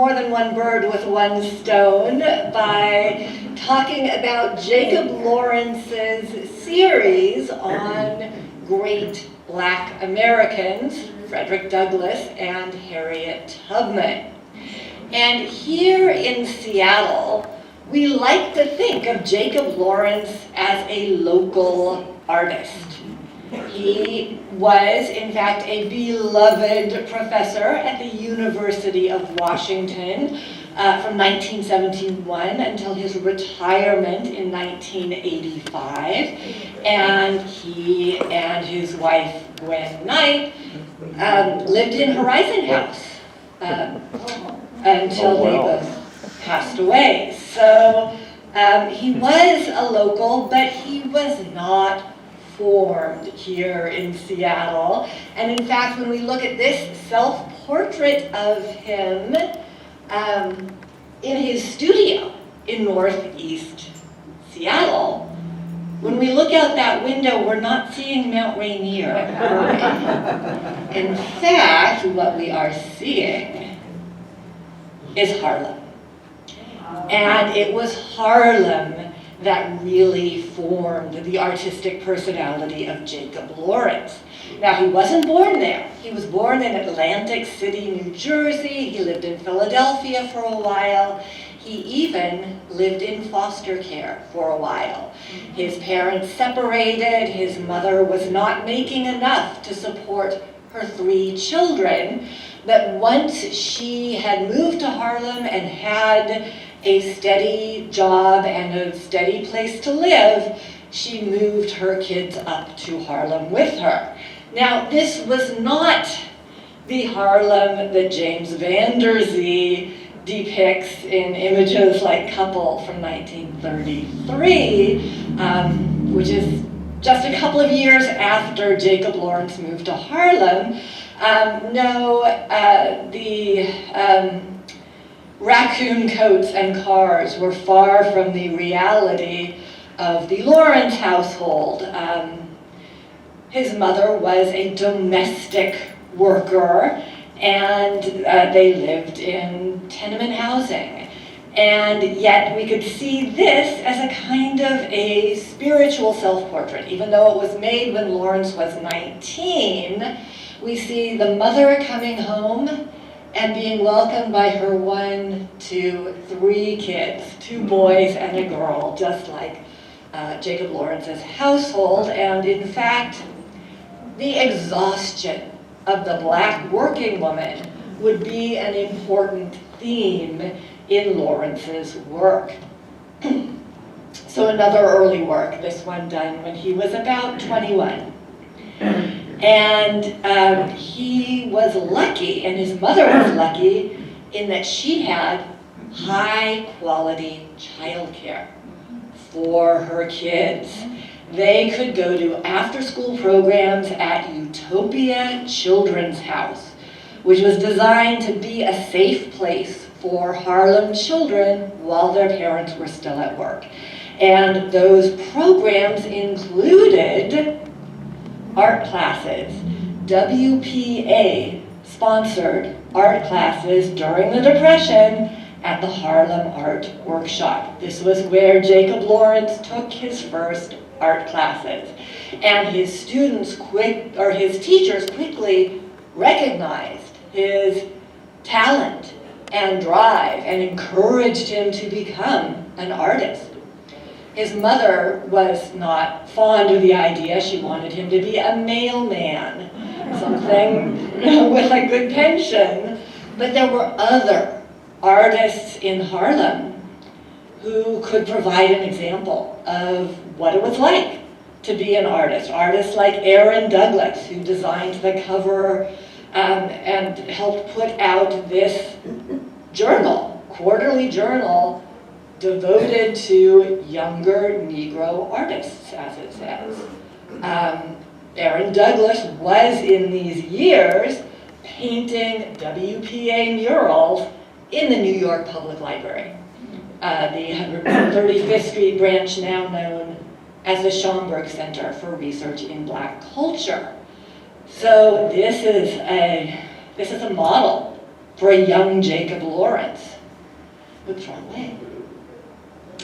more than one bird with one stone by talking about Jacob Lawrence's series on great Black Americans, Fredrick Douglass and Harriet Tubman. And here in Seattle, we like to think of Jacob Lawrence as a local artist. He was, in fact, a beloved professor at the University of Washington from 1971 until his retirement in 1985. And he and his wife, Gwen Knight, lived in Horizon House until they both passed away. So he was a local, but he was not formed here in Seattle. And in fact, when we look at this self-portrait of him in his studio in Northeast Seattle, when we look out that window, we're not seeing Mount Rainier. In fact, what we are seeing is Harlem. And it was Harlem that really formed the artistic personality of Jacob Lawrence. Now, he wasn't born there. He was born in Atlantic City, New Jersey. He lived in Philadelphia for a while. He even lived in foster care for a while. His parents separated. His mother was not making enough to support her 3 children. But once she had moved to Harlem and had a steady job and a steady place to live, she moved her kids up to Harlem with her. Now, this was not the Harlem that James Van Der Zee depicts in images like Couple from 1933, which is just a couple of years after Jacob Lawrence moved to Harlem. The raccoon coats and cars were far from the reality of the Lawrence household. His mother was a domestic worker, and they lived in tenement housing. And yet we could see this as a kind of a spiritual self-portrait. Even though it was made when Lawrence was 19, we see the mother coming home and being welcomed by her 1, 2, 3 kids, 2 boys and a girl, just like Jacob Lawrence's household. And in fact, the exhaustion of the Black working woman would be an important theme in Lawrence's work. So another early work, this one done when he was about 21. And he was lucky, and his mother was lucky, in that she had high quality childcare for her kids. They could go to after-school programs at Utopia Children's House, which was designed to be a safe place for Harlem children while their parents were still at work. And those programs included art classes. WPA sponsored art classes during the Depression at the Harlem Art Workshop. This was where Jacob Lawrence took his first art classes. And his students his teachers quickly recognized his talent and drive and encouraged him to become an artist. His mother was not fond of the idea. She wanted him to be a mailman, something with a good pension. But there were other artists in Harlem who could provide an example of what it was like to be an artist. Artists like Harriet Douglas, who designed the cover and helped put out this journal, quarterly journal, devoted to younger Negro artists, as it says. Harriet Douglas was in these years painting WPA murals in the New York Public Library, the 135th Street branch now known as the Schomburg Center for Research in Black Culture. So this is a model for a young Jacob Lawrence. Oops, wrong way.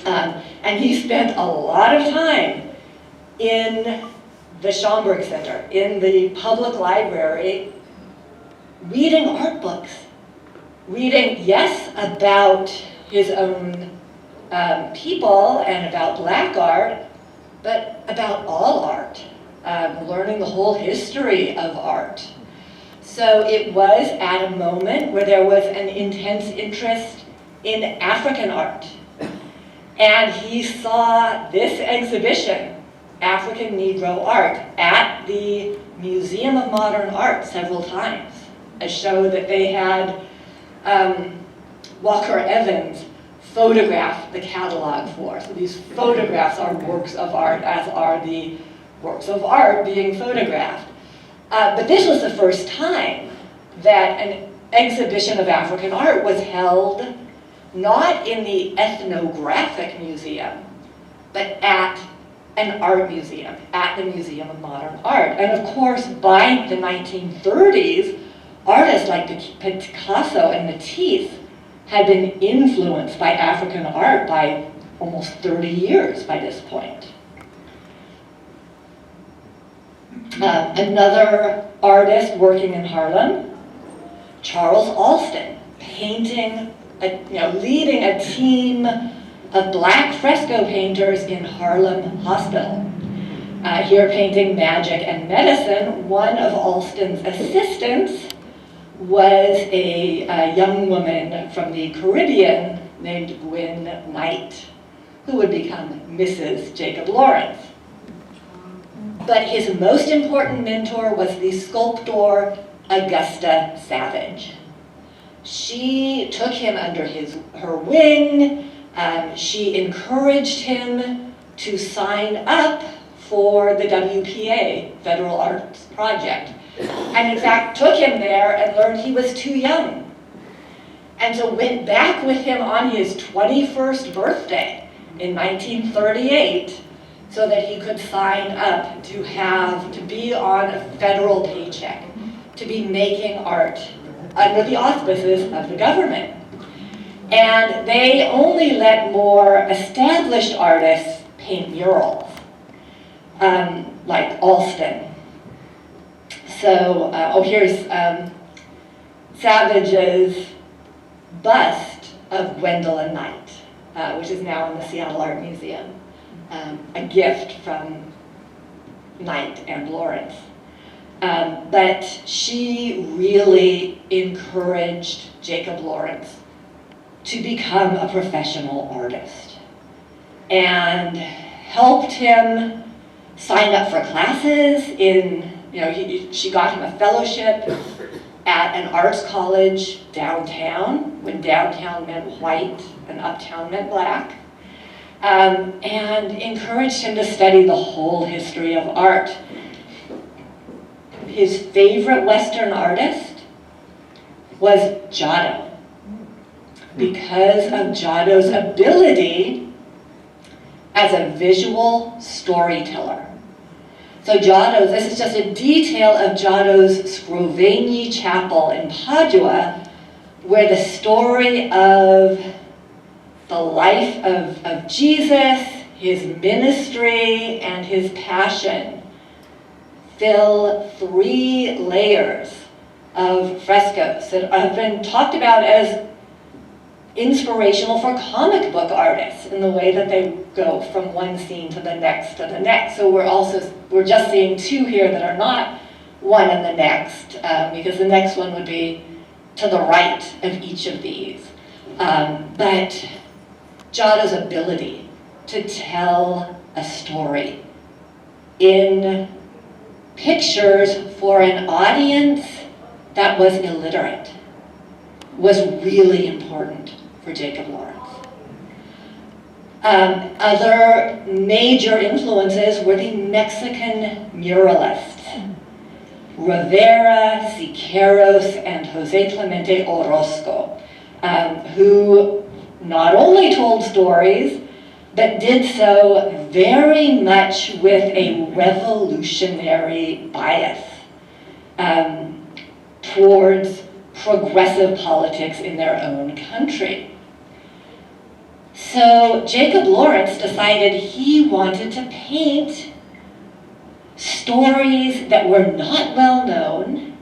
And he spent a lot of time in the Schomburg Center, in the public library, reading art books. Reading, yes, about his own people and about black art, but about all art, learning the whole history of art. So it was at a moment where there was an intense interest in African art. And he saw this exhibition, African Negro art, at the Museum of Modern Art several times. A show that they had Walker Evans photograph the catalog for. So these photographs are works of art, as are the works of art being photographed. But this was the first time that an exhibition of African art was held not in the ethnographic museum, but at an art museum, at the Museum of Modern Art. And of course, by the 1930s, artists like Picasso and Matisse had been influenced by African art by almost 30 years by this point. Another artist working in Harlem, Charles Alston, painting, leading a team of black fresco painters in Harlem Hospital. Here painting Magic and Medicine, one of Alston's assistants was a young woman from the Caribbean named Gwynne Knight, who would become Mrs. Jacob Lawrence. But his most important mentor was the sculptor Augusta Savage. She took him under her wing. She encouraged him to sign up for the WPA, Federal Arts Project. And in fact, took him there and learned he was too young. And so went back with him on his 21st birthday in 1938 so that he could sign up to be on a federal paycheck, to be making art under the auspices of the government. And they only let more established artists paint murals, like Alston. So, here's Savage's bust of Gwendolyn Knight, which is now in the Seattle Art Museum, a gift from Knight and Lawrence. But she really encouraged Jacob Lawrence to become a professional artist and helped him sign up for classes she got him a fellowship at an arts college downtown, when downtown meant white and uptown meant black, and encouraged him to study the whole history of art. His favorite Western artist was Giotto, because of Giotto's ability as a visual storyteller. So Giotto's, this is just a detail of Giotto's Scrovegni Chapel in Padua, where the story of the life of Jesus, his ministry, and his passion fill 3 layers of frescoes that have been talked about as inspirational for comic book artists in the way that they go from one scene to the next to the next. So we're just seeing 2 here that are not one and the next, because the next one would be to the right of each of these. But Giotto's ability to tell a story in pictures for an audience that was illiterate was really important for Jacob Lawrence. Other major influences were the Mexican muralists, Rivera, Siqueiros, and Jose Clemente Orozco, who not only told stories, but did so very much with a revolutionary bias towards progressive politics in their own country. So Jacob Lawrence decided he wanted to paint stories that were not well known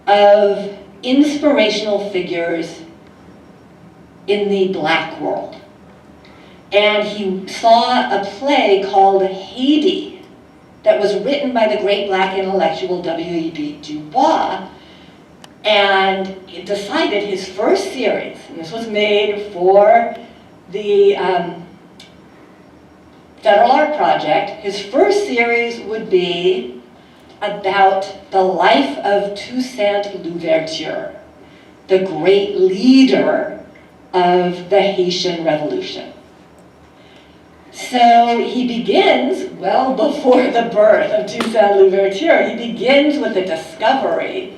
of inspirational figures in the Black world. And he saw a play called Haiti that was written by the great Black intellectual W.E.B. Du Bois, and he decided his first series, and this was made for the Federal Art Project, his first series would be about the life of Toussaint Louverture, the great leader of the Haitian Revolution. So he begins, well before the birth of Toussaint Louverture, he begins with the discovery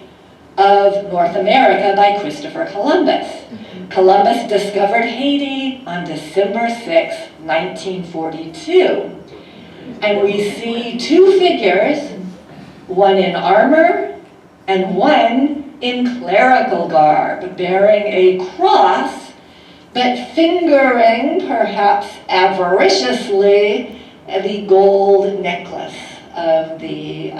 of North America by Christopher Columbus. Columbus discovered Haiti on December 6, 1942. And we see two figures, one in armor and one in clerical garb, bearing a cross, but fingering, perhaps avariciously, the gold necklace of the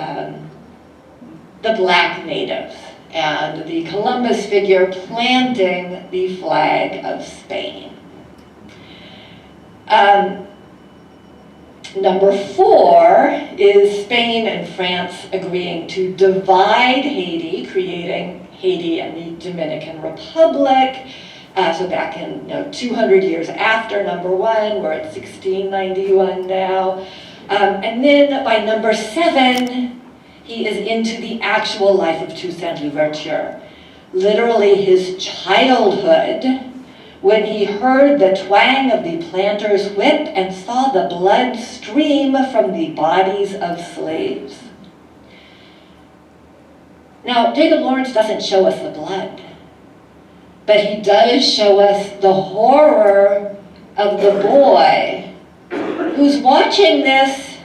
Black natives, and the Columbus figure planting the flag of Spain. Number 4 is Spain and France agreeing to divide Haiti, creating Haiti and the Dominican Republic. So back in 200 years after number 1, we're at 1691 now. And then by number 7, he is into the actual life of Toussaint Louverture. Literally his childhood, when he heard the twang of the planter's whip and saw the blood stream from the bodies of slaves. Now, Jacob Lawrence doesn't show us the blood, but he does show us the horror of the boy who's watching this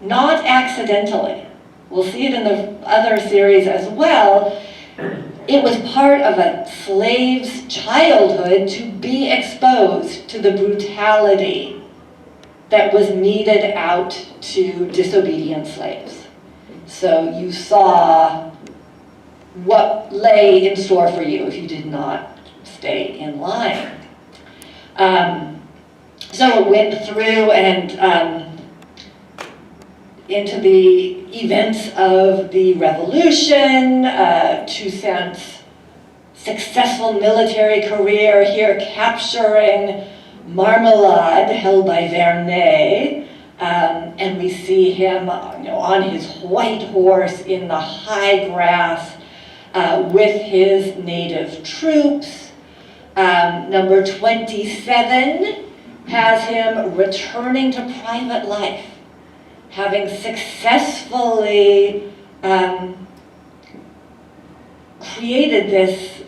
not accidentally. We'll see it in the other series as well. It was part of a slave's childhood to be exposed to the brutality that was meted out to disobedient slaves. So you saw what lay in store for you if you did not stay in line. So it went through and into the events of the revolution, Toussaint's successful military career here capturing Marmelade held by Vernet, and we see him on his white horse in the high grass with his native troops. Number 27 has him returning to private life, having successfully created this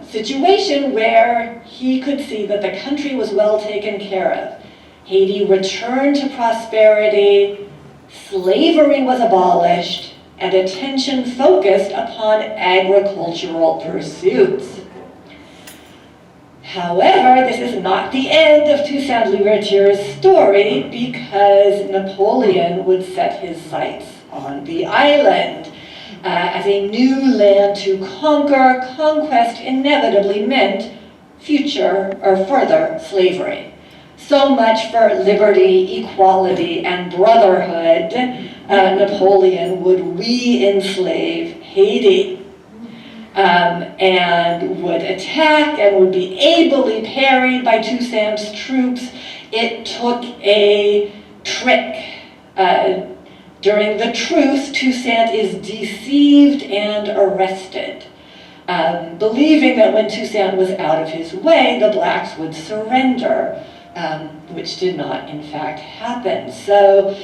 situation where he could see that the country was well taken care of. Haiti returned to prosperity, slavery was abolished, and attention focused upon agricultural pursuits. However, this is not the end of Toussaint Louverture's story, because Napoleon would set his sights on the island. As a new land to conquer, conquest inevitably meant future or further slavery. So much for liberty, equality, and brotherhood. Napoleon would re-enslave Haiti. And would attack and would be ably parried by Toussaint's troops. It took a trick. During the truce, Toussaint is deceived and arrested, believing that when Toussaint was out of his way, the blacks would surrender, which did not, in fact, happen. So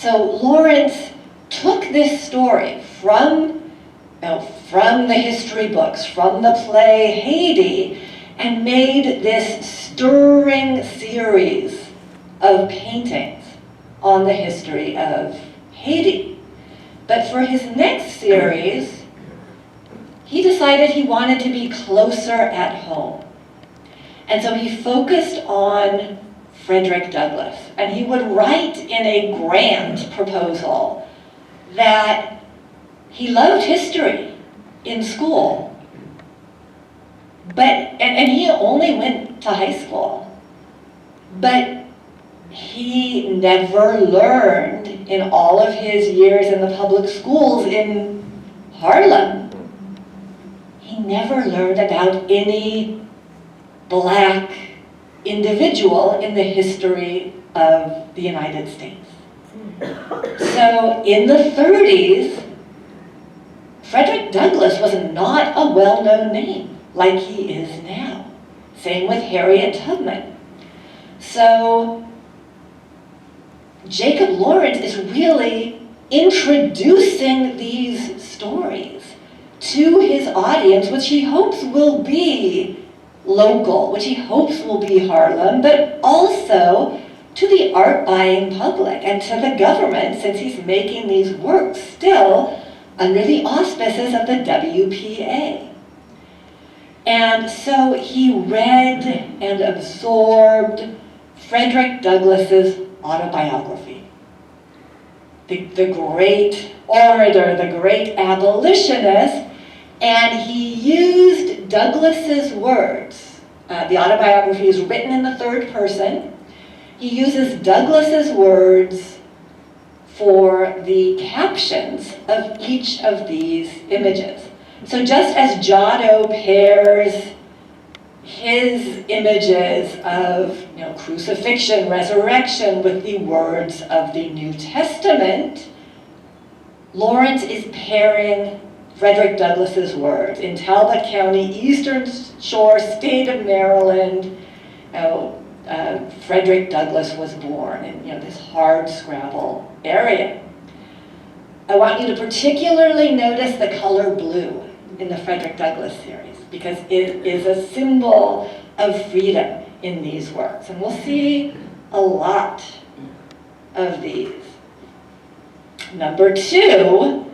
Lawrence took this story from the history books, from the play Haiti, and made this stirring series of paintings on the history of Haiti. But for his next series, he decided he wanted to be closer at home. And so he focused on Fredrick Douglass, and he would write in a grant proposal that he loved history in school, and he only went to high school, but he never learned in all of his years in the public schools in Harlem. He never learned about any Black individual in the history of the United States. So in the 30s, Fredrick Douglass was not a well-known name like he is now. Same with Harriet Tubman. So Jacob Lawrence is really introducing these stories to his audience, which he hopes will be local, which he hopes will be Harlem, but also to the art-buying public and to the government, since he's making these works still under the auspices of the WPA. And so he read and absorbed Fredrick Douglass's autobiography. The great orator, the great abolitionist, and he used Douglass's words. The autobiography is written in the third person. He uses Douglass's words for the captions of each of these images. So just as Giotto pairs his images of crucifixion, resurrection with the words of the New Testament, Lawrence is pairing Fredrick Douglass's words in Talbot County, Eastern Shore, state of Maryland. Fredrick Douglass was born in this hardscrabble area. I want you to particularly notice the color blue in the Fredrick Douglass series, because it is a symbol of freedom in these works. And we'll see a lot of these. Number 2,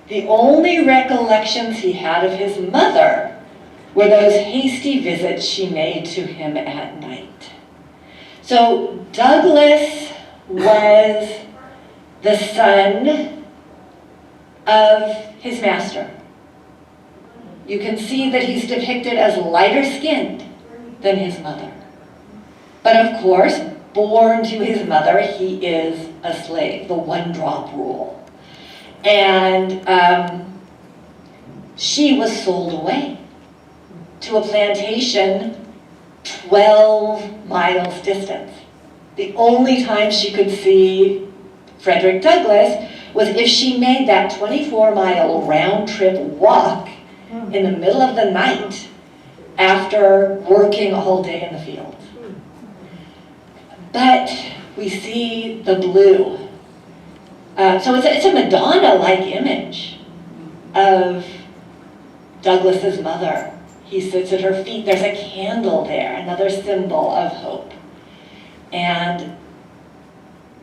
the only recollections he had of his mother were those hasty visits she made to him at night. So Douglass was the son of his master. You can see that he's depicted as lighter skinned than his mother. But of course, born to his mother, he is a slave, the one-drop rule. And she was sold away to a plantation 12 miles distance. The only time she could see Fredrick Douglass was if she made that 24-mile round-trip walk in the middle of the night after working all day in the fields. But we see the blue. So it's a Madonna-like image of Douglass's mother. He sits at her feet. There's a candle there, another symbol of hope. And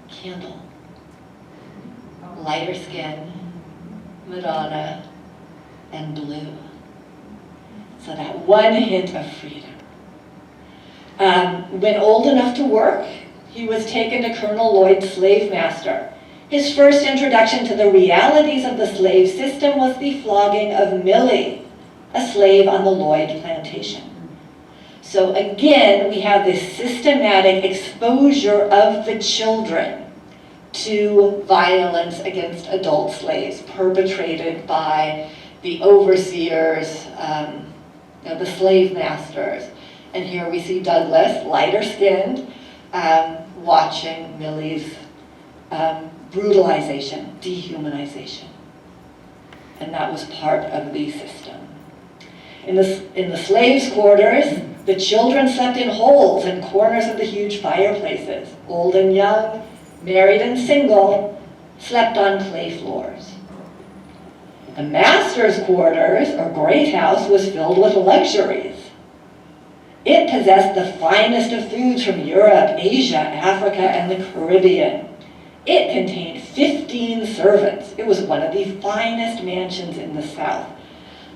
candle, lighter skin, Madonna, and blue. So that one hint of freedom. When old enough to work, he was taken to Colonel Lloyd's slave master. His first introduction to the realities of the slave system was the flogging of Millie, a slave on the Lloyd plantation. So again, we have this systematic exposure of the children to violence against adult slaves perpetrated by the overseers, the slave masters. And here we see Douglass, lighter skinned, watching Millie's brutalization, dehumanization. And that was part of the system. In the slaves' quarters, the children slept in holes and corners of the huge fireplaces. Old and young, married and single, slept on clay floors. The master's quarters, or great house, was filled with luxuries. It possessed the finest of foods from Europe, Asia, Africa, and the Caribbean. It contained 15 servants. It was one of the finest mansions in the South.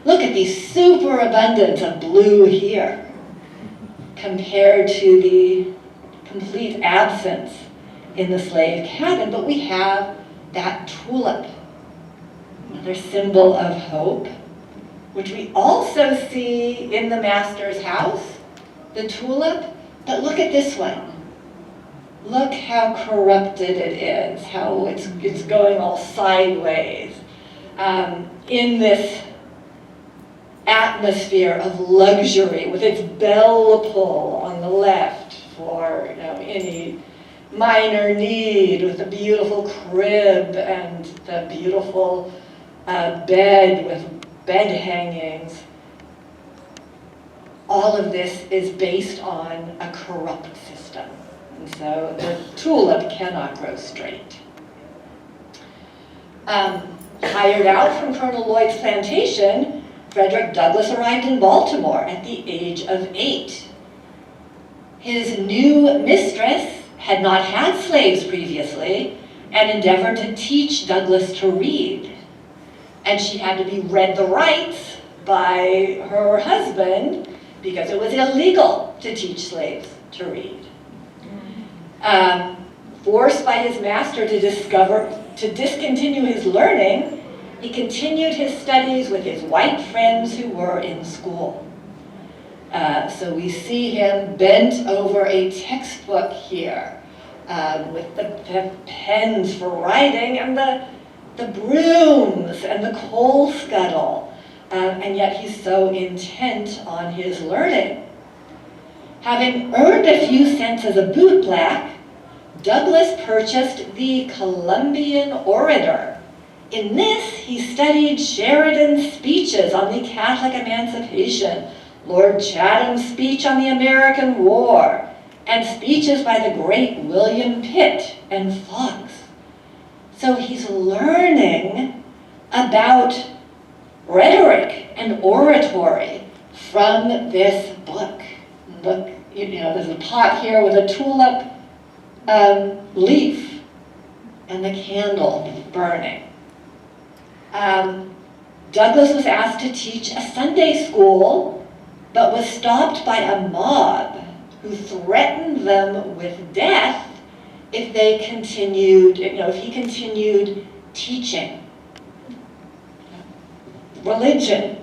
Look at the superabundance of blue here compared to the complete absence in the slave cabin. But we have that tulip, another symbol of hope, which we also see in the master's house, the tulip. But look at this one. Look how corrupted it is, how it's going all sideways in this atmosphere of luxury, with its bell pull on the left for any minor need, with the beautiful crib and the beautiful bed with bed hangings. All of this is based on a corrupt system. And so the tulip cannot grow straight. Hired out from Colonel Lloyd's plantation, Fredrick Douglas arrived in Baltimore at the age of 8. His new mistress had not had slaves previously and endeavored to teach Douglas to read. And she had to be read the rights by her husband because it was illegal to teach slaves to read. Forced by his master to discontinue his learning, he continued his studies with his white friends who were in school. So we see him bent over a textbook here with the pens for writing and the brooms and the coal scuttle, and yet he's so intent on his learning. Having earned a few cents as a bootblack, Douglas purchased the Columbian Orator. In this, he studied Sheridan's speeches on the Catholic Emancipation, Lord Chatham's speech on the American War, and speeches by the great William Pitt and Fox. So he's learning about rhetoric and oratory from this book. Look, there's a pot here with a tulip leaf and the candle burning. Douglas was asked to teach a Sunday school, but was stopped by a mob who threatened them with death if they continued, if he continued teaching religion.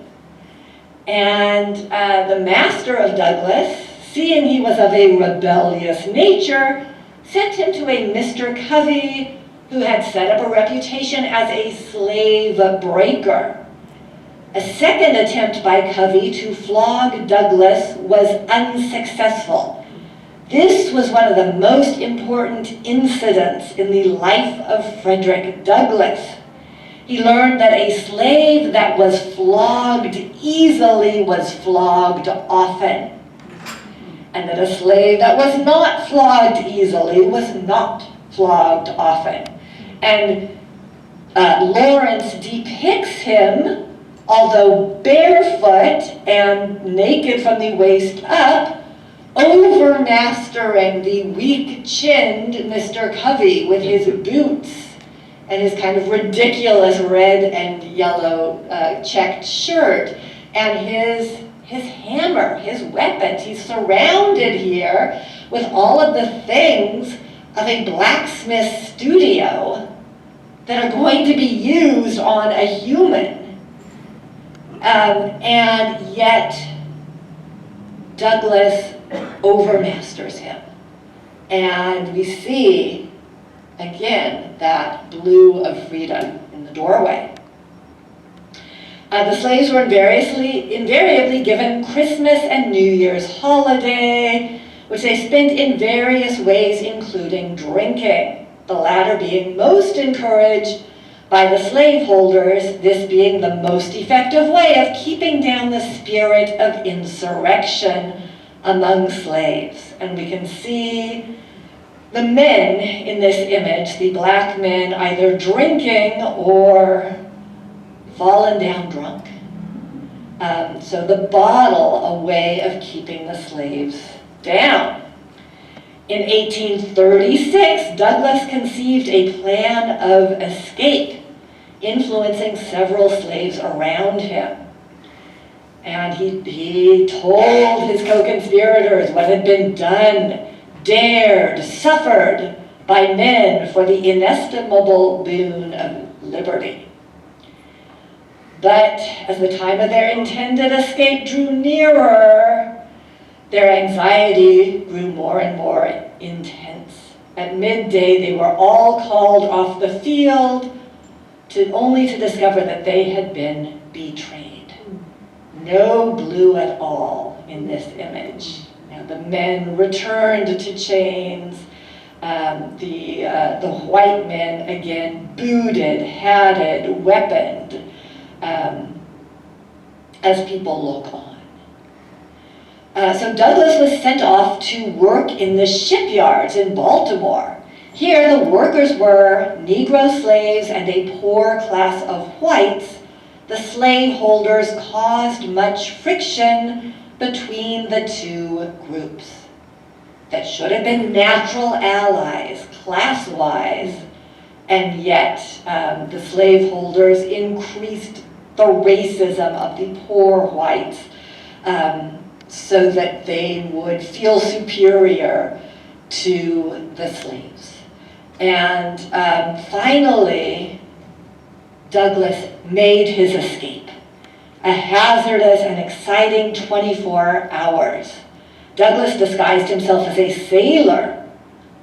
And the master of Douglas, seeing he was of a rebellious nature, sent him to a Mr. Covey, who had set up a reputation as a slave breaker. A second attempt by Covey to flog Douglas was unsuccessful. This was one of the most important incidents in the life of Fredrick Douglass. He learned that a slave that was flogged easily was flogged often, and that a slave that was not flogged easily was not flogged often. And Lawrence depicts him, although barefoot and naked from the waist up, overmastering the weak-chinned Mr. Covey with his boots and his kind of ridiculous red and yellow checked shirt and his hammer, his weapons. He's surrounded here with all of the things of a blacksmith studio that are going to be used on a human. And yet, Douglas overmasters him. And we see, again, that blue of freedom in the doorway. The slaves were invariably given Christmas and New Year's holiday, which they spent in various ways, including drinking, the latter being most encouraged by the slaveholders, this being the most effective way of keeping down the spirit of insurrection among slaves. And we can see the men in this image, the black men, either drinking or fallen down drunk. So the bottle, a way of keeping the slaves down. In 1836, Douglas conceived a plan of escape, influencing several slaves around him. And he told his co-conspirators what had been done, dared, suffered by men for the inestimable boon of liberty. But as the time of their intended escape drew nearer, their anxiety grew more and more intense. At midday, they were all called off the field only to discover that they had been betrayed. No blue at all in this image. Now, the men returned to chains. The white men, again, booted, hatted, weaponed, as people look on. So Douglas was sent off to work in the shipyards in Baltimore. Here, the workers were Negro slaves and a poor class of whites. The slaveholders caused much friction between the two groups that should have been natural allies, class-wise, and yet the slaveholders increased the racism of the poor whites so that they would feel superior to the slaves. And finally, Douglas made his escape, a hazardous and exciting 24 hours. Douglas disguised himself as a sailor.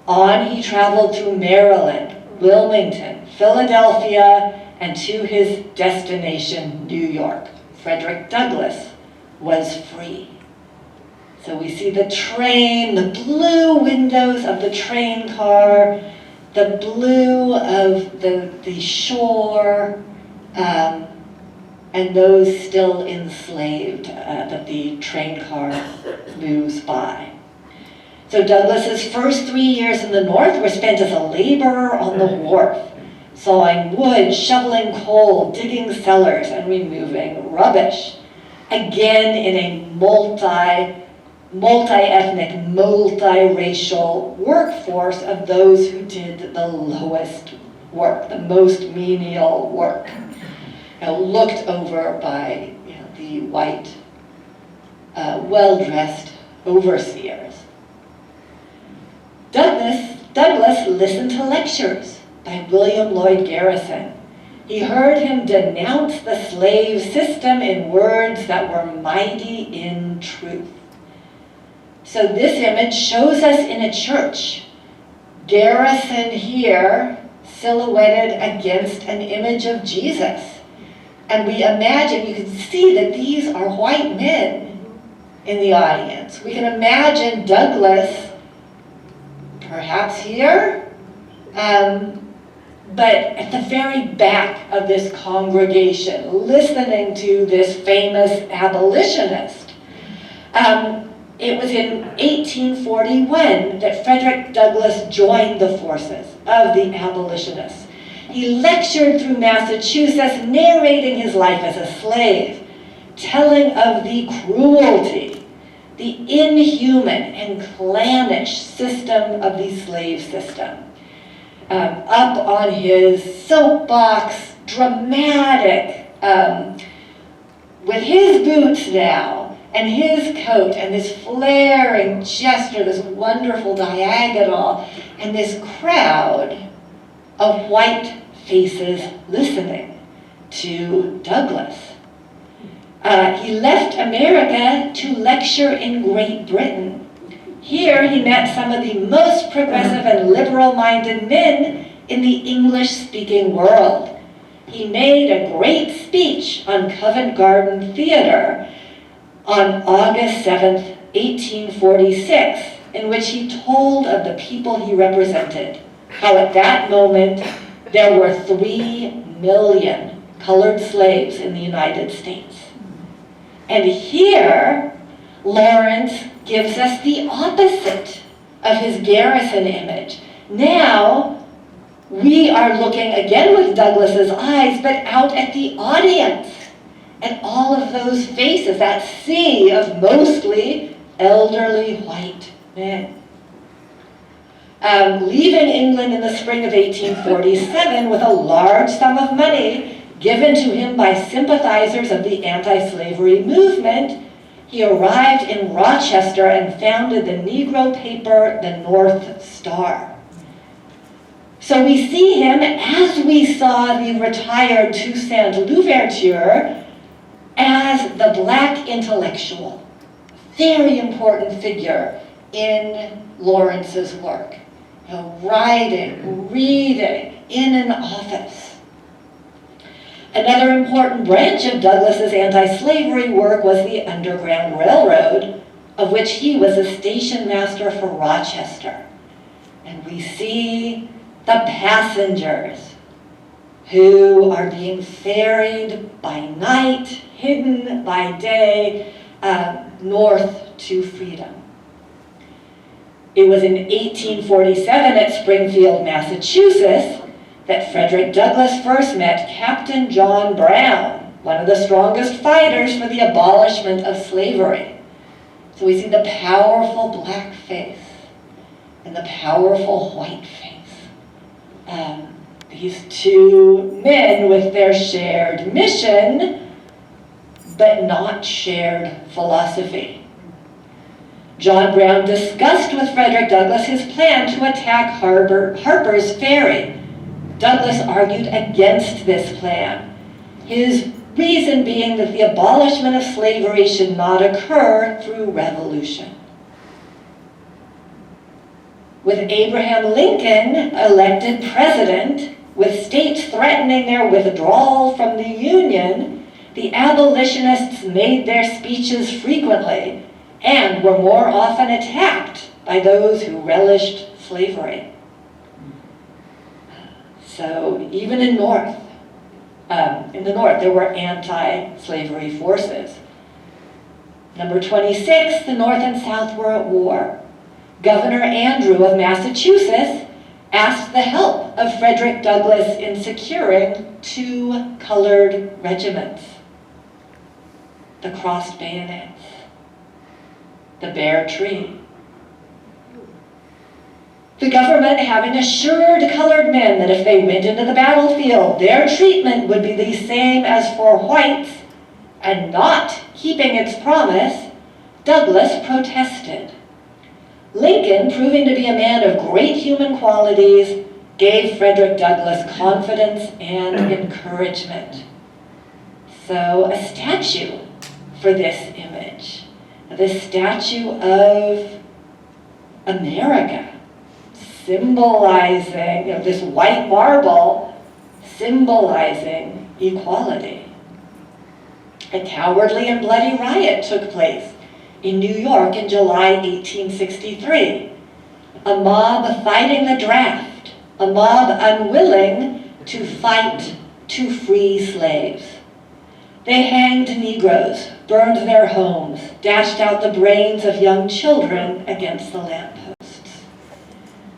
On he traveled through Maryland, Wilmington, Philadelphia, and to his destination, New York. Fredrick Douglass was free. So we see the train, the blue windows of the train car, the blue of the shore, and those still enslaved that the train car moves by. So Douglas's first 3 years in the North were spent as a laborer on the wharf, sawing wood, shoveling coal, digging cellars, and removing rubbish. Again, in a multi-ethnic, multiracial workforce of those who did the lowest work, the most menial work, looked over by the white, well-dressed overseers. Douglas listened to lectures by William Lloyd Garrison. He heard him denounce the slave system in words that were mighty in truth. So this image shows us in a church. Garrison here silhouetted against an image of Jesus. And we imagine, you can see that these are white men in the audience. We can imagine Douglas perhaps here, but at the very back of this congregation, listening to this famous abolitionist. It was in 1841 that Fredrick Douglass joined the forces of the abolitionists. He lectured through Massachusetts, narrating his life as a slave, telling of the cruelty, the inhuman and clannish system of the slave system. Up on his soapbox, dramatic, with his boots now, and his coat, and this flaring gesture, this wonderful diagonal, and this crowd of white faces listening to Douglas. He left America to lecture in Great Britain. Here he met some of the most progressive and liberal-minded men in the English-speaking world. He made a great speech on Covent Garden Theatre on August 7th, 1846, in which he told of the people he represented, how at that moment there were 3 million colored slaves in the United States. And here, Lawrence gives us the opposite of his Garrison image. Now, we are looking again with Douglas's eyes, but out at the audience, and all of those faces, that sea of mostly elderly white men. Leaving England in the spring of 1847 with a large sum of money, given to him by sympathizers of the anti-slavery movement, he arrived in Rochester and founded the Negro paper, the North Star. So we see him, as we saw the retired Toussaint Louverture, as the black intellectual, very important figure in Lawrence's work. You know, writing, reading, in an office. Another important branch of Douglas's anti-slavery work was the Underground Railroad, of which he was a station master for Rochester. And we see the passengers who are being ferried by night, hidden by day, north to freedom. It was in 1847 at Springfield, Massachusetts, that Fredrick Douglass first met Captain John Brown, one of the strongest fighters for the abolishment of slavery. So we see the powerful black face and the powerful white face. These two men with their shared mission, but not shared philosophy. John Brown discussed with Fredrick Douglass his plan to attack Harper's Ferry. Douglass argued against this plan, his reason being that the abolishment of slavery should not occur through revolution. With Abraham Lincoln elected president, with states threatening their withdrawal from the Union, the abolitionists made their speeches frequently and were more often attacked by those who relished slavery. So even in the North, there were anti-slavery forces. Number 26, the North and South were at war. Governor Andrew of Massachusetts asked the help of Fredrick Douglass in securing 2 colored regiments: the crossed bayonets, the bare tree. The government having assured colored men that if they went into the battlefield, their treatment would be the same as for whites, and not keeping its promise, Douglass protested. Lincoln, proving to be a man of great human qualities, gave Fredrick Douglass confidence and encouragement. So a statue for this image, this statue of America, symbolizing, this white marble, symbolizing equality. A cowardly and bloody riot took place in New York in July 1863. A mob fighting the draft, a mob unwilling to fight to free slaves. They hanged Negroes, burned their homes, dashed out the brains of young children against the lampposts.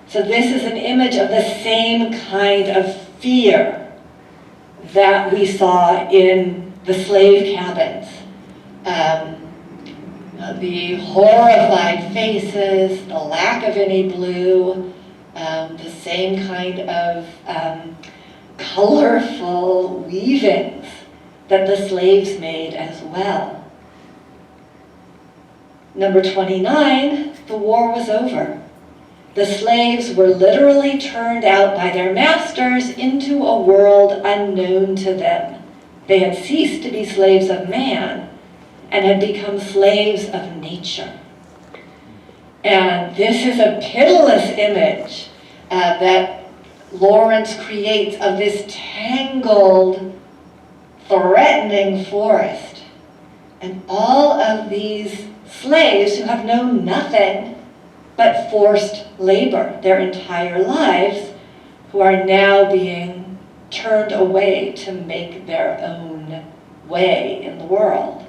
So this is an image of the same kind of fear that we saw in the slave cabins. The horrified faces, the lack of any blue, the same kind of colorful weavings that the slaves made as well. Number 29, the war was over. The slaves were literally turned out by their masters into a world unknown to them. They had ceased to be slaves of man and had become slaves of nature. And this is a pitiless image that Lawrence creates of this tangled, threatening forest. And all of these slaves who have known nothing but forced labor their entire lives, who are now being turned away to make their own way in the world.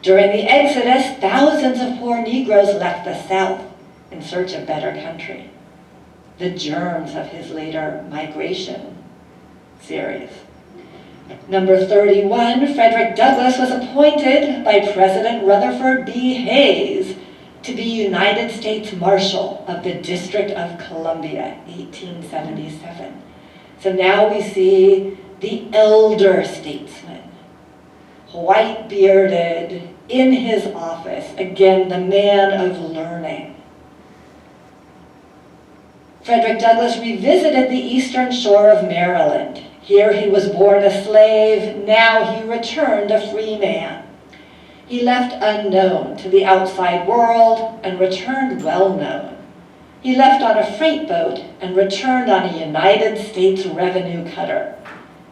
During the Exodus, thousands of poor Negroes left the South in search of better country. The germs of his later migration series. Number 31, Fredrick Douglass was appointed by President Rutherford B. Hayes to be United States Marshal of the District of Columbia, 1877. So now we see the elder statesman, white-bearded, in his office, again, the man of learning. Fredrick Douglass revisited the eastern shore of Maryland. Here he was born a slave, now he returned a free man. He left unknown to the outside world and returned well-known. He left on a freight boat and returned on a United States revenue cutter.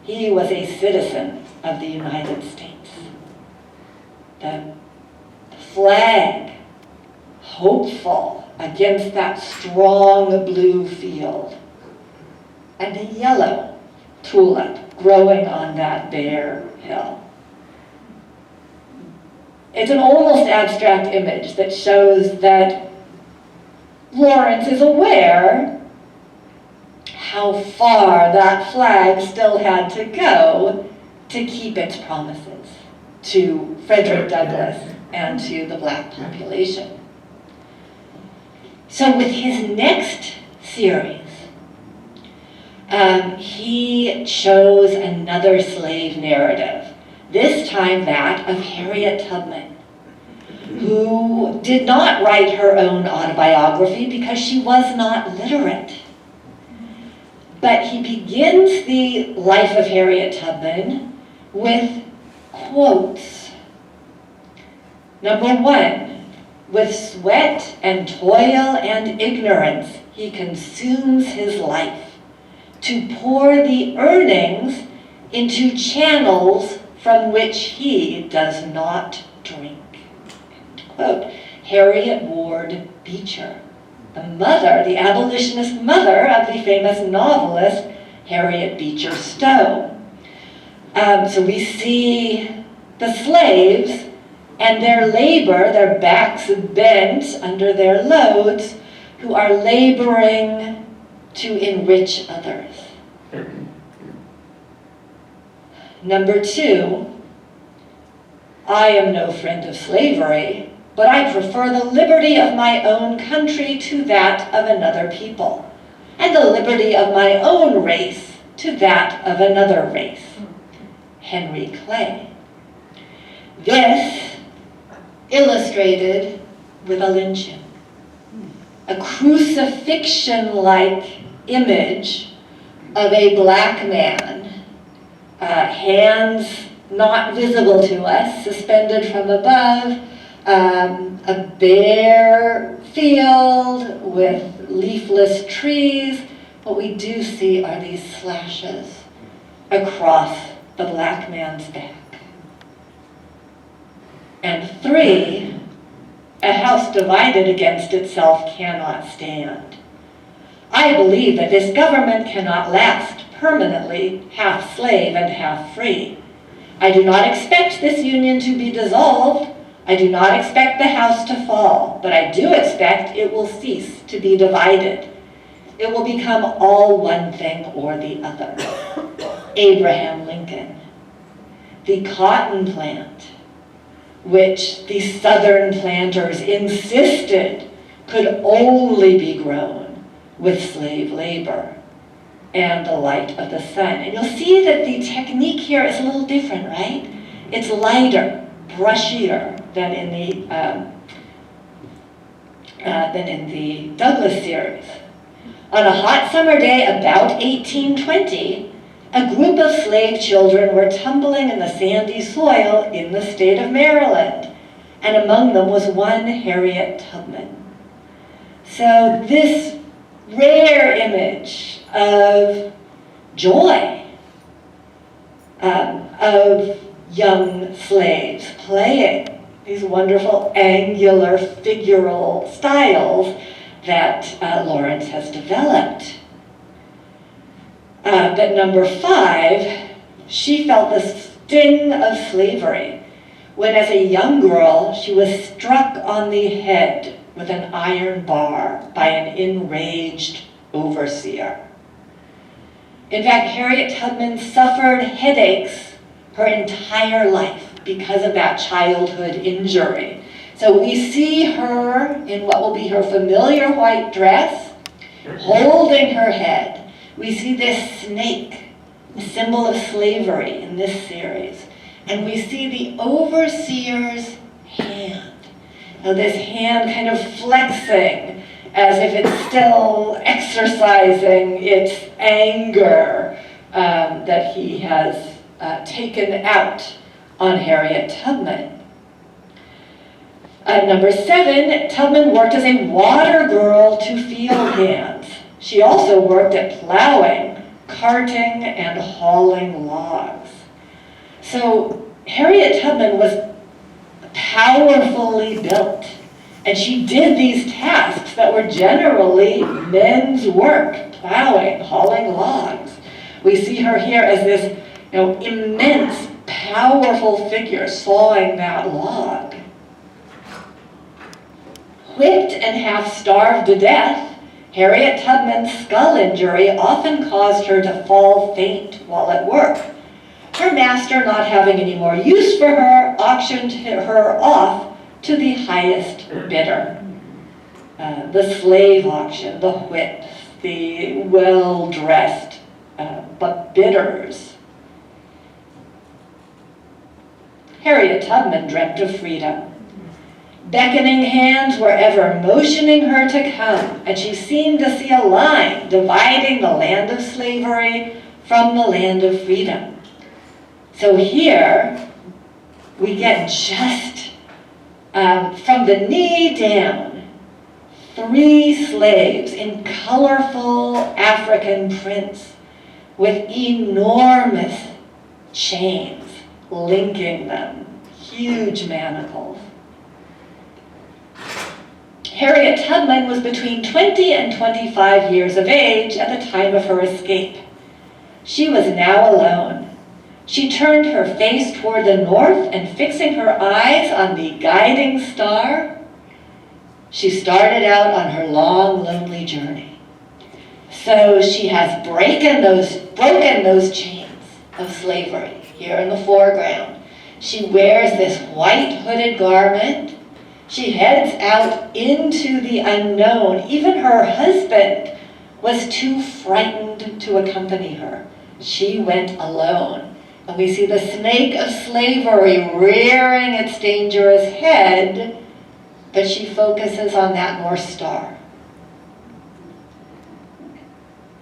He was a citizen of the United States. The flag, hopeful against that strong blue field, and a yellow tulip growing on that bare hill. It's an almost abstract image that shows that Lawrence is aware how far that flag still had to go to keep its promises to Fredrick Douglass and to the black population. So with his next series, he chose another slave narrative, this time that of Harriet Tubman, who did not write her own autobiography because she was not literate. But he begins the life of Harriet Tubman with quotes. Number 1, with sweat and toil and ignorance, he consumes his life to pour the earnings into channels from which he does not drink. End quote. Harriet Ward Beecher, the mother, the abolitionist mother of the famous novelist Harriet Beecher Stowe. So we see the slaves and their labor, their backs bent under their loads, who are laboring to enrich others. Number 2, I am no friend of slavery, but I prefer the liberty of my own country to that of another people, and the liberty of my own race to that of another race. Henry Clay. This illustrated with a lynching, a crucifixion-like image of a black man, hands not visible to us, suspended from above, a bare field with leafless trees. What we do see are these slashes across the black man's back. And 3, a house divided against itself cannot stand. I believe that this government cannot last permanently, half slave and half free. I do not expect this union to be dissolved. I do not expect the house to fall, but I do expect it will cease to be divided. It will become all one thing or the other. Abraham Lincoln. The cotton plant, which the Southern planters insisted could only be grown with slave labor and the light of the sun. And you'll see that the technique here is a little different, right? It's lighter, brushier than in the Douglass series. On a hot summer day about 1820, a group of slave children were tumbling in the sandy soil in the state of Maryland, and among them was one Harriet Tubman. So this rare image of joy, of young slaves playing these wonderful angular figural styles that Lawrence has developed. But number 5, she felt the sting of slavery when, as a young girl, she was struck on the head with an iron bar by an enraged overseer. In fact, Harriet Tubman suffered headaches her entire life because of that childhood injury. So we see her in what will be her familiar white dress, holding her head. We see this snake a symbol of slavery in this series. And we see the overseer's hand. Now this hand kind of flexing as if it's still exercising its anger that he has taken out on Harriet Tubman. Number 7, Tubman worked as a water girl to field hands. She also worked at plowing, carting, and hauling logs. So Harriet Tubman was powerfully built, and she did these tasks that were generally men's work, plowing, hauling logs. We see her here as this, immense, powerful figure sawing that log. Whipped and half starved to death, Harriet Tubman's skull injury often caused her to fall faint while at work. Her master, not having any more use for her, auctioned her off to the highest bidder. The slave auction, the whips, the well-dressed but bidders. Harriet Tubman dreamt of freedom. Beckoning hands were ever motioning her to come, and she seemed to see a line dividing the land of slavery from the land of freedom. So here we get just from the knee down, 3 slaves in colorful African prints with enormous chains linking them, huge manacles. Harriet Tubman was between 20 and 25 years of age at the time of her escape. She was now alone. She turned her face toward the north and fixing her eyes on the guiding star, she started out on her long, lonely journey. So she has broken those chains of slavery here in the foreground. She wears this white hooded garment. She heads out into the unknown. Even her husband was too frightened to accompany her. She went alone. And we see the snake of slavery rearing its dangerous head, but she focuses on that North Star.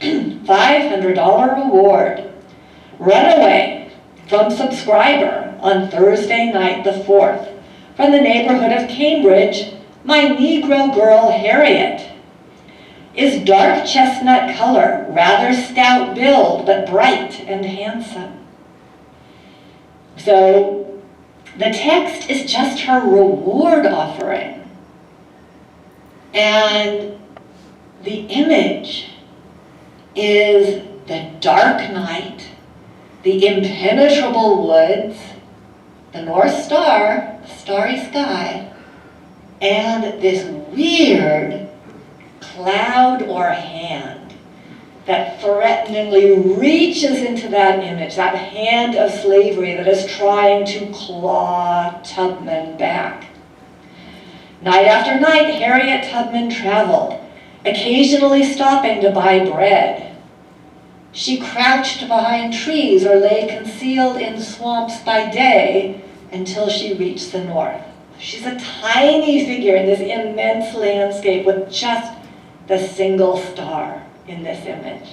$500 reward. Runaway from subscriber on Thursday night the 4th. From the neighborhood of Cambridge, my Negro girl Harriet is dark chestnut color, rather stout build, but bright and handsome. So the text is just her reward offering. And the image is the dark night, the impenetrable woods, the North Star, the starry sky, and this weird cloud or hand that threateningly reaches into that image, that hand of slavery that is trying to claw Tubman back. Night after night, Harriet Tubman traveled, occasionally stopping to buy bread. She crouched behind trees or lay concealed in swamps by day until she reached the north. She's a tiny figure in this immense landscape with just the single star in this image.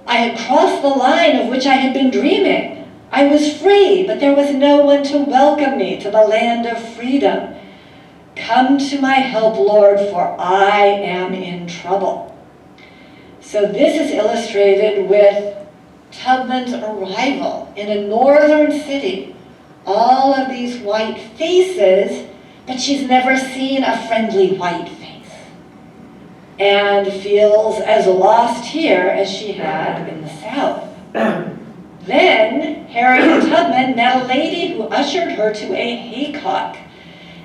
I had crossed the line of which I had been dreaming. I was free, but there was no one to welcome me to the land of freedom. Come to my help, Lord, for I am in trouble. So this is illustrated with Tubman's arrival in a northern city. All of these white faces, but she's never seen a friendly white face. And feels as lost here as she had in the South. Then Harriet Tubman met a lady who ushered her to a haycock.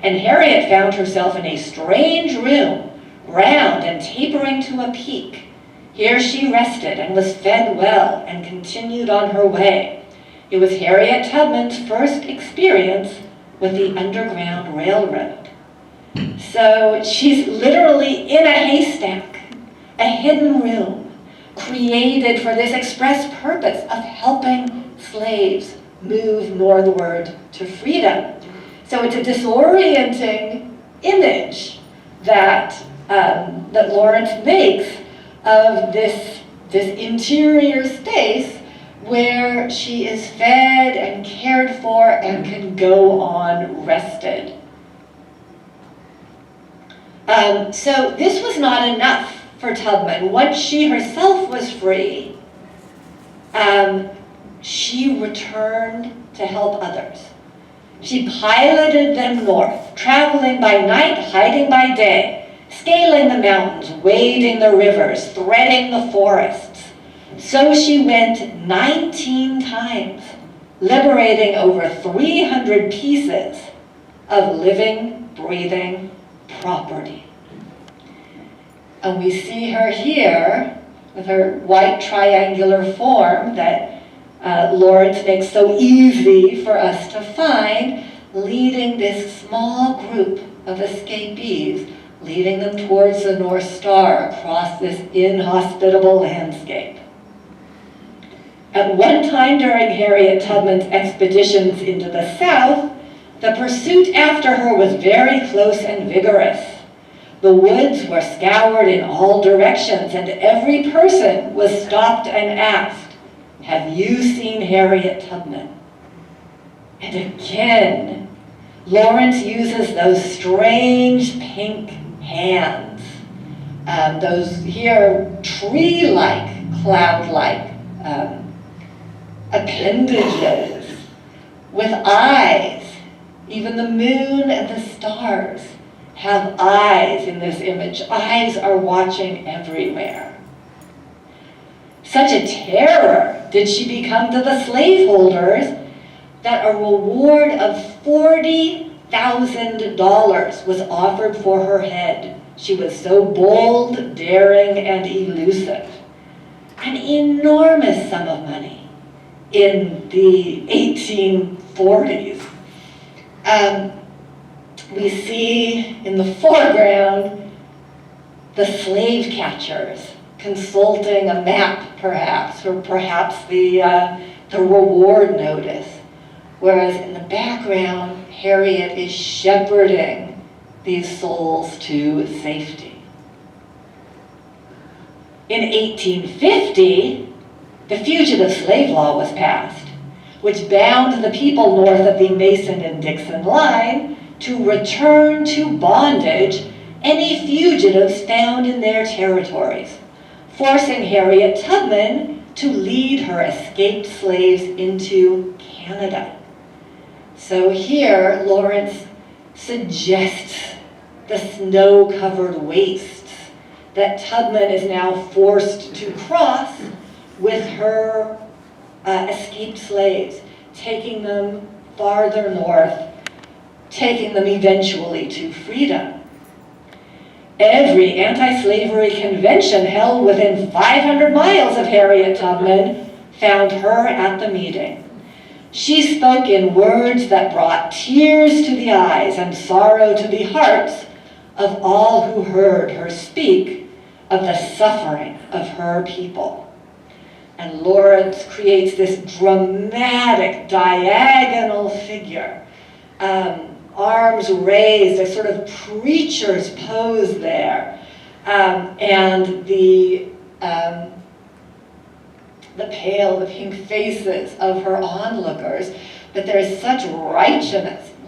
And Harriet found herself in a strange room, round and tapering to a peak. Here she rested and was fed well and continued on her way. It was Harriet Tubman's first experience with the Underground Railroad. So she's literally in a haystack, a hidden room, created for this express purpose of helping slaves move northward to freedom. So it's a disorienting image that Lawrence makes of this interior space where she is fed and cared for and can go on rested. So this was not enough for Tubman. Once she herself was free, she returned to help others. She piloted them north, traveling by night, hiding by day, scaling the mountains, wading the rivers, threading the forests. So she went 19 times, liberating over 300 pieces of living, breathing property. And we see her here with her white triangular form that Lawrence makes so easy for us to find, leading this small group of escapees, leading them towards the North Star across this inhospitable landscape. At one time during Harriet Tubman's expeditions into the South, the pursuit after her was very close and vigorous. The woods were scoured in all directions, and every person was stopped and asked, "Have you seen Harriet Tubman?" And again, Lawrence uses those strange pink hands, those here tree-like, cloud-like appendages with eyes. Even the moon and the stars have eyes in this image. Eyes are watching everywhere. Such a terror did she become to the slaveholders that a reward of $40,000 was offered for her head. She was so bold, daring, and elusive. An enormous sum of money in the 1840s. We see in the foreground the slave catchers consulting a map, perhaps, or perhaps the reward notice. Whereas in the background, Harriet is shepherding these souls to safety. In 1850, the Fugitive Slave Law was passed, which bound the people north of the Mason and Dixon line to return to bondage any fugitives found in their territories, forcing Harriet Tubman to lead her escaped slaves into Canada. So here, Lawrence suggests the snow-covered wastes that Tubman is now forced to cross with her escaped slaves, taking them farther north, taking them eventually to freedom. Every anti-slavery convention held within 500 miles of Harriet Tubman found her at the meeting. She spoke in words that brought tears to the eyes and sorrow to the hearts of all who heard her speak of the suffering of her people. And Lawrence creates this dramatic diagonal figure, arms raised, a sort of preacher's pose there, and the pink faces of her onlookers, but there is such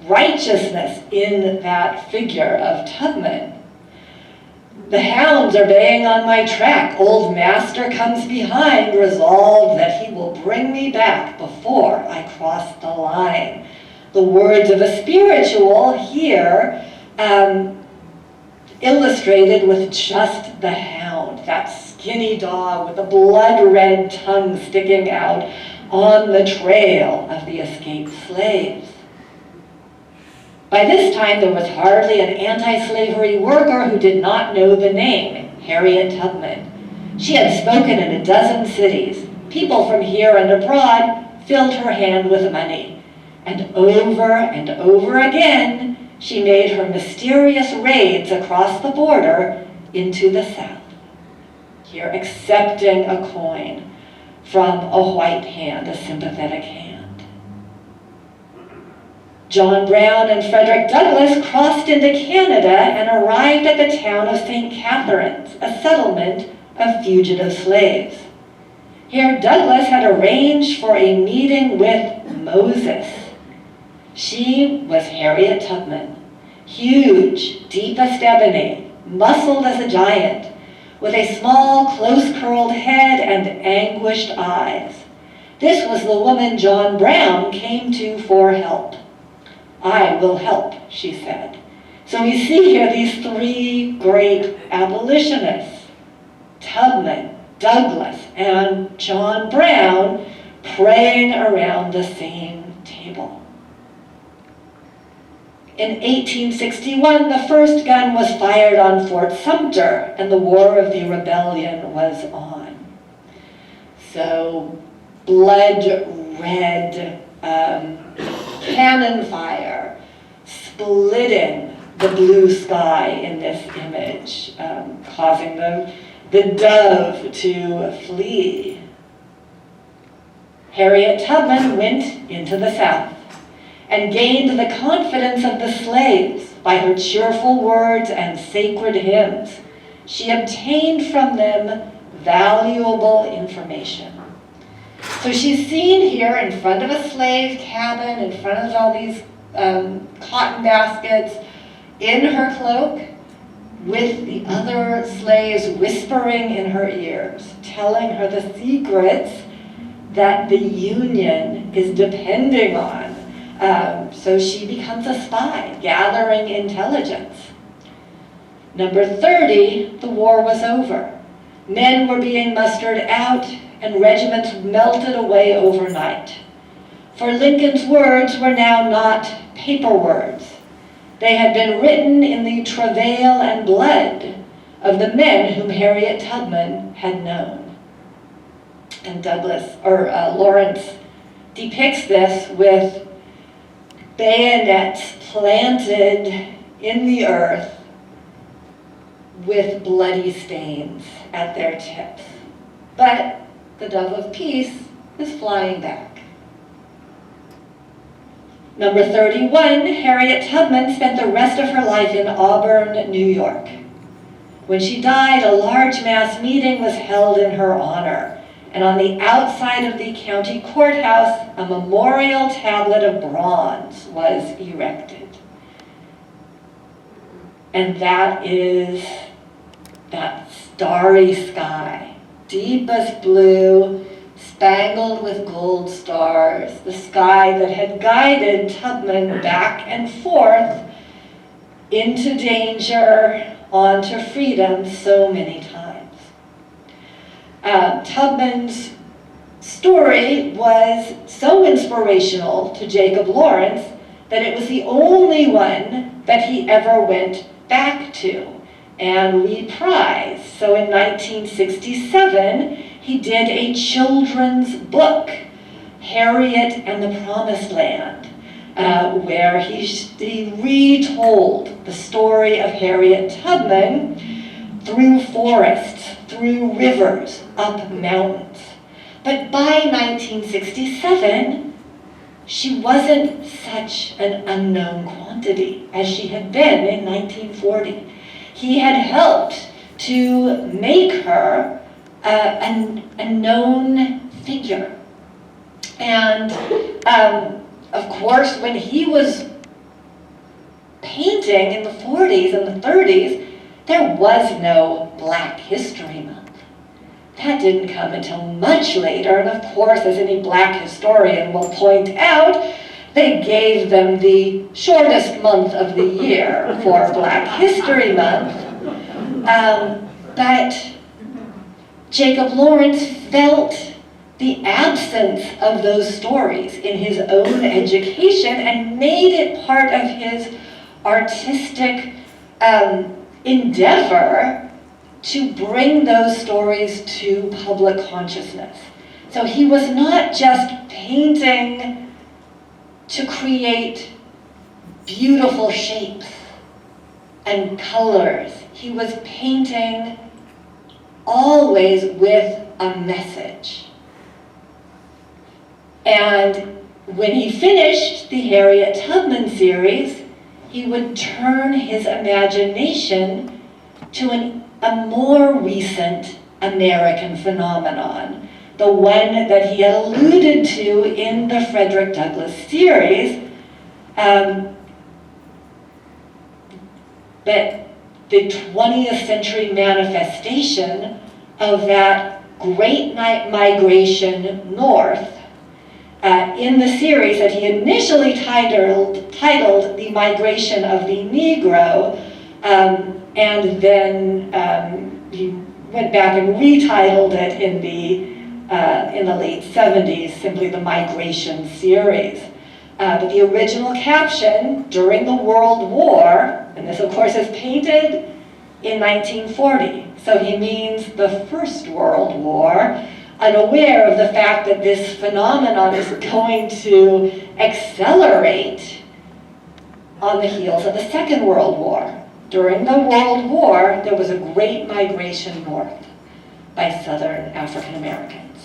righteousness in that figure of Tubman. The hounds are baying on my track. Old master comes behind, resolved that he will bring me back before I cross the line. The words of a spiritual here illustrated with just the hound, that skinny dog with a blood-red tongue sticking out on the trail of the escaped slaves. By this time, there was hardly an anti-slavery worker who did not know the name, Harriet Tubman. She had spoken in a dozen cities. People from here and abroad filled her hand with money. And over again, she made her mysterious raids across the border into the South. here accepting a coin from a white hand, a sympathetic hand. John Brown and Fredrick Douglas crossed into Canada and arrived at the town of St. Catharines, a settlement of fugitive slaves. Here Douglas had arranged for a meeting with Moses. She was Harriet Tubman, huge, deep as ebony, muscled as a giant, with a small, close-curled head and anguished eyes. This was the woman John Brown came to for help. "I will help," she said. So we see here these three great abolitionists, Tubman, Douglas, and John Brown, praying around the same table. In 1861, the first gun was fired on Fort Sumter, and the War of the Rebellion was on. So, blood-red cannon fire, splitting the blue sky in this image, causing the dove to flee. Harriet Tubman went into the South and gained the confidence of the slaves by her cheerful words and sacred hymns. She obtained from them valuable information. So she's seen here in front of a slave cabin, in front of all these cotton baskets, in her cloak, with the other slaves whispering in her ears, telling her the secrets that the Union is depending on. So she becomes a spy, gathering intelligence. Number 30, the war was over. Men were being mustered out, and regiments melted away overnight. For Lincoln's words were now not paper words. They had been written in the travail and blood of the men whom Harriet Tubman had known. And Lawrence depicts this with bayonets planted in the earth with bloody stains at their tips. But the dove of peace is flying back. Number 31, Harriet Tubman spent the rest of her life in Auburn, New York. When she died, a large mass meeting was held in her honor, and on the outside of the county courthouse, a memorial tablet of bronze was erected. And that is that starry sky, deepest blue, spangled with gold stars, the sky that had guided Tubman back and forth into danger, onto freedom so many times. Tubman's story was so inspirational to Jacob Lawrence that it was the only one that he ever went back to and reprised. So in 1967, he did a children's book, Harriet and the Promised Land, where he retold the story of Harriet Tubman through forests, through rivers, up mountains. But by 1967, she wasn't such an unknown quantity as she had been in 1940. He had helped to make her a known figure. And of course, when he was painting in the 40s and the 30s, there was no Black History Month. That didn't come until much later, and of course, as any Black historian will point out, they gave them the shortest month of the year for Black History Month. But Jacob Lawrence felt the absence of those stories in his own education and made it part of his artistic endeavor to bring those stories to public consciousness. So he was not just painting to create beautiful shapes and colors. He was painting always with a message. And when he finished the Harriet Tubman series, he would turn his imagination to a more recent American phenomenon, the one that he had alluded to in the Fredrick Douglas series, that the 20th century manifestation of that great migration north in the series that he initially titled The Migration of the Negro, and then he went back and retitled it in the late 70s, simply The Migration Series. But the original caption during the World War, and this of course is painted in 1940, so he means the First World War, unaware of the fact that this phenomenon is going to accelerate on the heels of the Second World War. During the World War, there was a great migration north by Southern African Americans.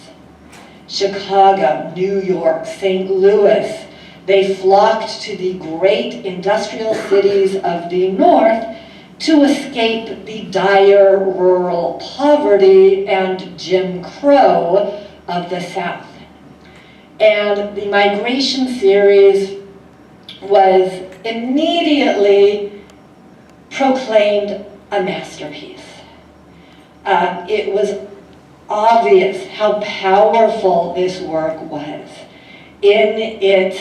Chicago, New York, St. Louis, they flocked to the great industrial cities of the North to escape the dire rural poverty and Jim Crow of the South. And the migration series was immediately proclaimed a masterpiece. It was obvious how powerful this work was in its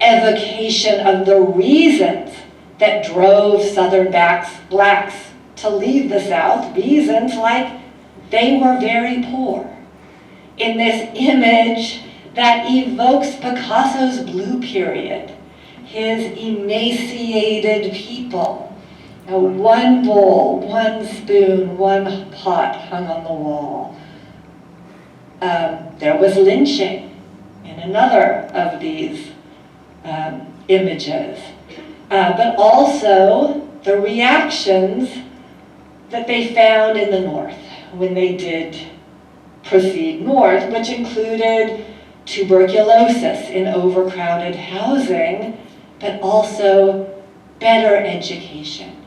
evocation of the reasons that drove Southern blacks to leave the South, reasons like they were very poor. In this image that evokes Picasso's Blue Period, his emaciated people, one bowl, one spoon, one pot hung on the wall. There was lynching in another of these images. But also the reactions that they found in the North when they did proceed north, which included tuberculosis in overcrowded housing, but also better education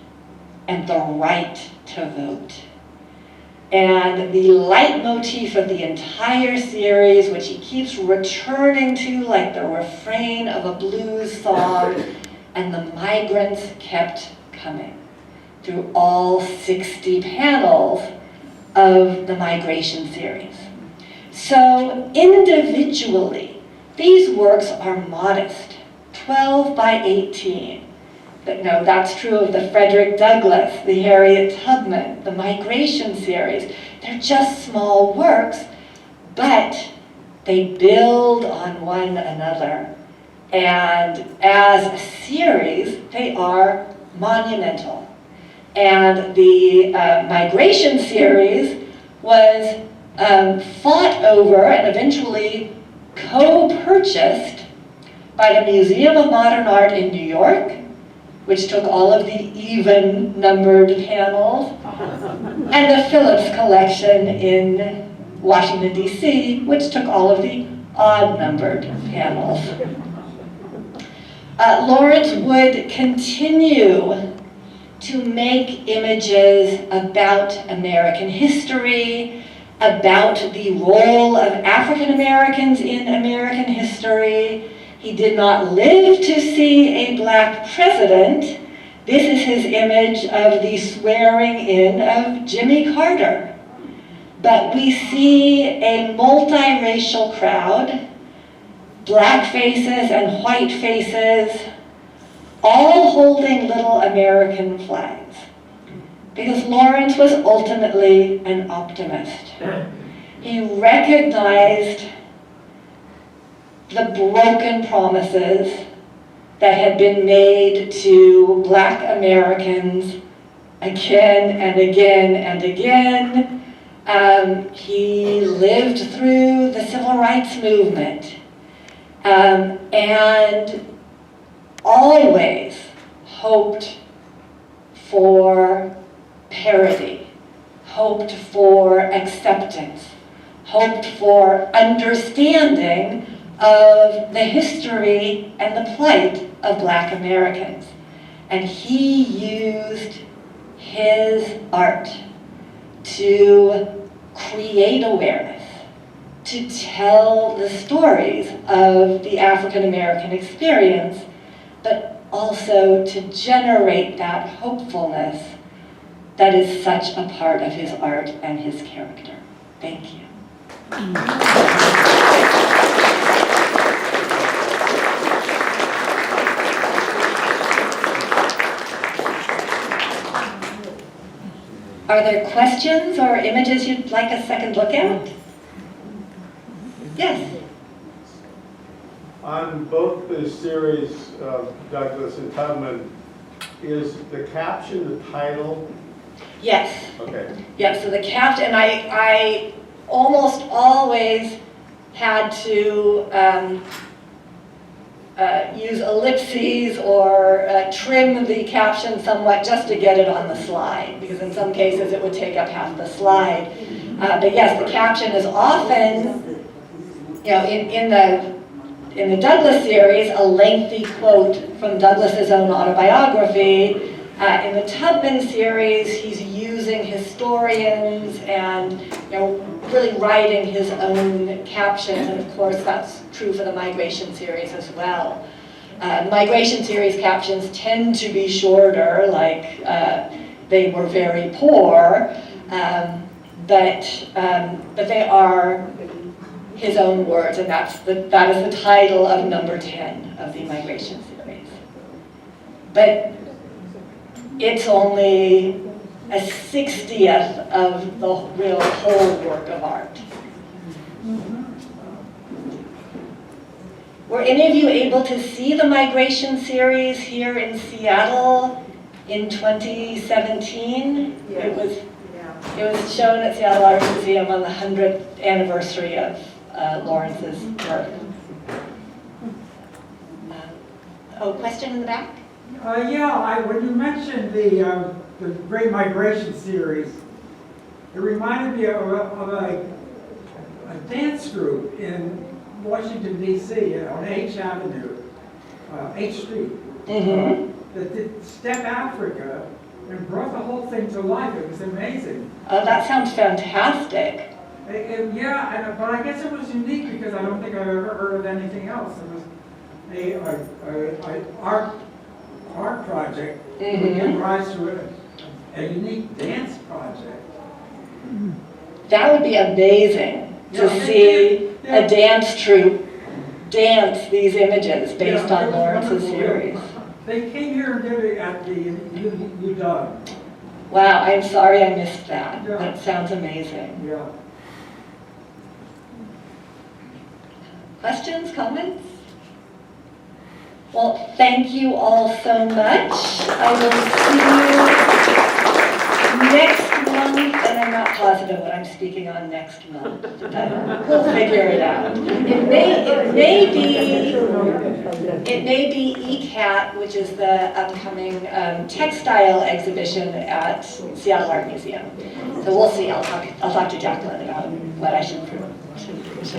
and the right to vote. And the leitmotif of the entire series, which he keeps returning to like the refrain of a blues song, and the migrants kept coming through all 60 panels of the migration series. So individually, these works are modest, 12 by 18. But no, that's true of the Fredrick Douglas, the Harriet Tubman, the migration series. They're just small works, but they build on one another. And as a series, they are monumental. And the migration series was fought over and eventually co-purchased by the Museum of Modern Art in New York, which took all of the even-numbered panels, and the Phillips Collection in Washington, D.C., which took all of the odd-numbered panels. Lawrence would continue to make images about American history, about the role of African Americans in American history. He did not live to see a black president. This is his image of the swearing in of Jimmy Carter. But we see a multiracial crowd, black faces and white faces, all holding little American flags. Because Lawrence was ultimately an optimist. He recognized the broken promises that had been made to black Americans again and again and again. He lived through the civil rights movement and always hoped for parity, hoped for acceptance, hoped for understanding of the history and the plight of Black Americans. And he used his art to create awareness, to tell the stories of the African American experience, but also to generate that hopefulness that is such a part of his art and his character. Thank you. Are there questions or images you'd like a second look at? Yes. On both the series of Douglas and Tubman, is the caption the title? Yes. Okay. Yeah, so the caption, and I almost always had to use ellipses or trim the caption somewhat just to get it on the slide, because in some cases it would take up half the slide. But yes, the caption is often, you know, in the Douglas series, a lengthy quote from Douglas's own autobiography. In the Tubman series, he's using historians and, you know, really writing his own captions, and of course that's true for the Migration series as well. Migration series captions tend to be shorter, like they were very poor, but they are his own words, and that is the title of number 10 of the Migration series. But it's only a 60th of the real whole work of art. Were any of you able to see the Migration series here in Seattle in 2017? Yes. It was shown at Seattle Art Museum on the 100th anniversary of Lawrence's birth. Question in the back? When you mentioned the Great Migration series, it reminded me of a dance group in Washington, D.C. on H Avenue, H Street, that did Step Africa and brought the whole thing to life. It was amazing. Oh, that sounds fantastic. But I guess it was unique because I don't think I've ever heard of anything else. It was an art project that gave rise to a unique dance project. That would be amazing to see a dance troupe dance these images based on Lawrence's series. They came here and did it at the UW. Wow, I'm sorry I missed that. Yeah. That sounds amazing. Yeah. Questions, comments? Well, thank you all so much. I will see you next month, and I'm not positive what I'm speaking on next month. We'll figure it out. It may be ECAT, which is the upcoming textile exhibition at Seattle Art Museum. So we'll see. I'll talk to Jacqueline about what I should prepare.